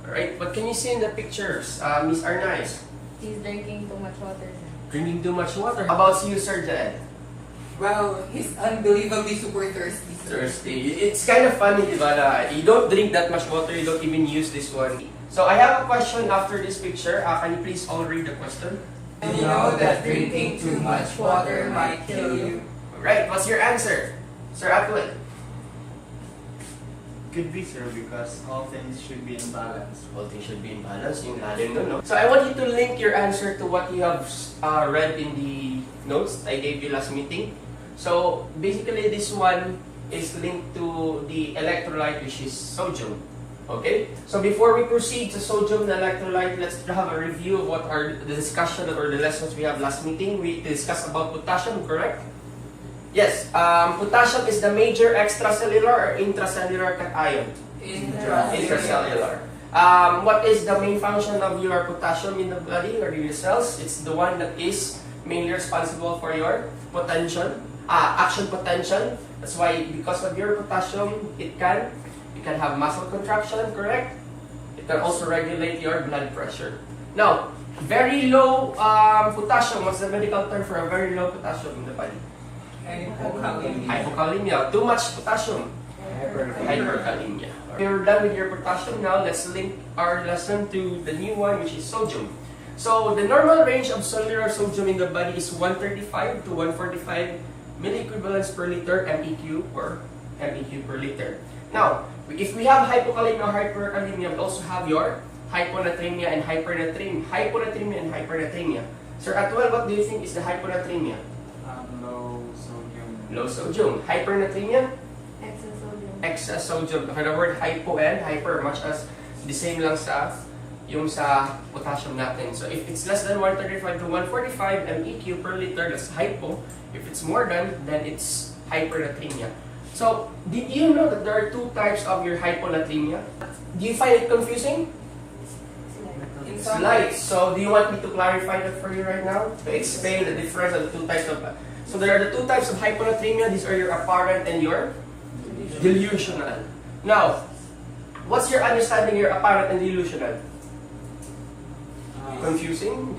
Alright, what can you see in the pictures, Miss Arnaiz? He's drinking too much water, sir. Drinking too much water. How about you, Sir Jed? Well, he's unbelievably super thirsty, sir. Thirsty. It's kind of funny, diba, na you don't drink that much water, you don't even use this one. So I have a question after this picture. Can you please all read the question? You know that drinking too much water might kill you. Alright, what's your answer? Sir Atwell? Could be, sir, because all things should be in balance. All things should be in balance, yung lalim nun, no? So I want you to link your answer to what you have read in the notes I gave you last meeting. So basically this one is linked to the electrolyte, which is sodium. Okay? So before we proceed to sodium and electrolyte, let's have a review of what are the discussion or the lessons we have last meeting. We discussed about potassium, correct? Yes, potassium is the major extracellular or intracellular cation. Intracellular. What is the main function of your potassium in the body or in your cells? It's the one that is mainly responsible for your potential, action potential. That's why because of your potassium, you can have muscle contraction, correct? It can also regulate your blood pressure. Now, very low potassium. What's the medical term for a very low potassium in the body? Hypokalemia. Too much potassium. Hyperkalemia. We're done with your potassium. Now let's link our lesson to the new one, which is sodium. So the normal range of cellular sodium in the body is 135 to 145 milliequivalents per liter MEQ or MEQ per liter. Now, if we have hypokalemia or hyperkalemia, we also have your hyponatremia and hypernatremia. Hyponatremia and hypernatremia. Sir Atwell, what do you think is the hyponatremia? Low sodium. Low sodium. Hypernatremia? Excess sodium. Excess sodium. The word hypo and hyper, much as the same lang sa yung sa potassium natin. So if it's less than 135 to 145 MEQ per liter, that's hypo. If it's more than, then it's hypernatremia. So, did you know that there are two types of your hyponatremia? Do you find it confusing? Slight. So, do you want me to clarify that for you right now? To explain the difference of the two types of... So, there are the two types of hyponatremia. These are your apparent and your delusional. Now, what's your understanding your apparent and delusional? Confusing?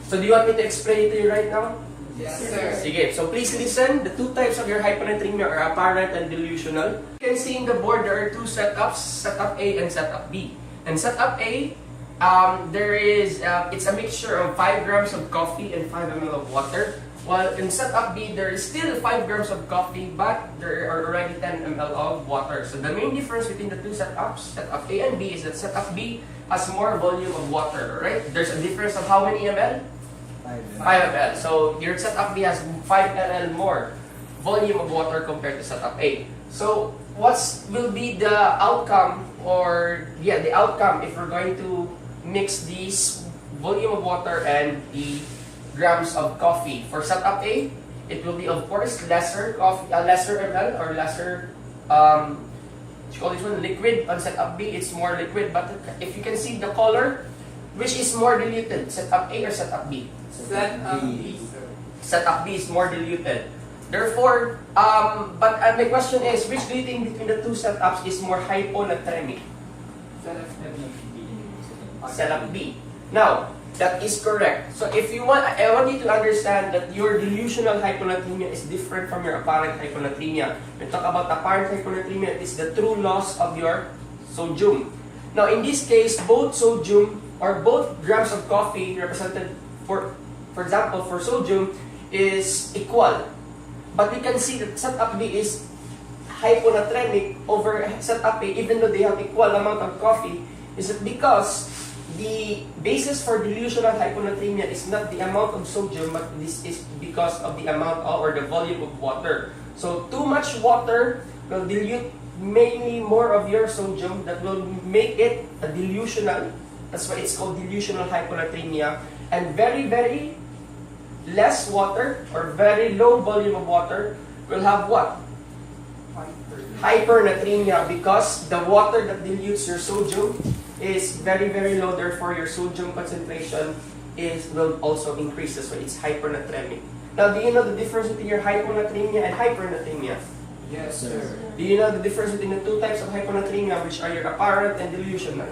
So, do you want me to explain it to you right now? Yes, sir. Sige, so please listen. The two types of your hyponatremia are apparent and delusional. You can see in the board there are two setups, setup A and setup B. And setup A, it's a mixture of 5 grams of coffee and 5 ml of water. While in setup B, there is still 5 grams of coffee, but there are already 10 ml of water. So the main difference between the two setups, setup A and B, is that setup B has more volume of water, right? There's a difference of how many ml? 5 ml. So your setup B has 5 ml more volume of water compared to setup A. So what will be the outcome the outcome if we're going to mix these volume of water and the grams of coffee? For setup A, it will be of course lesser ml or lesser what you call this one, liquid. On setup B, it's more liquid. But if you can see the color, which is more diluted, setup A or setup B? Setup B, sir. Setup B is more diluted. Therefore, but my question is, which do you think between the two setups is more hyponatremic? Setup B. Now, that is correct. So if you want, I want you to understand that your delusional hyponatremia is different from your apparent hyponatremia. When we talk about apparent hyponatremia, it is the true loss of your sodium. Now, in this case, both sodium or both grams of coffee represented for example, for sodium is equal. But we can see that setup B is hyponatremic over setup A, even though they have equal amount of coffee. Is it because the basis for delusional hyponatremia is not the amount of sodium, but this is because of the amount or the volume of water. So too much water will dilute mainly more of your sodium, that will make it a delusional. That's why it's called delusional hyponatremia. And very, very less water or very low volume of water will have what? Hypernatremia, because the water that dilutes your sodium is very, very low. Therefore, your sodium concentration will also increase. So it's hypernatremic. Now, do you know the difference between your hyponatremia and hypernatremia? Yes, sir. Do you know the difference between the two types of hyponatremia, which are your apparent and delusional?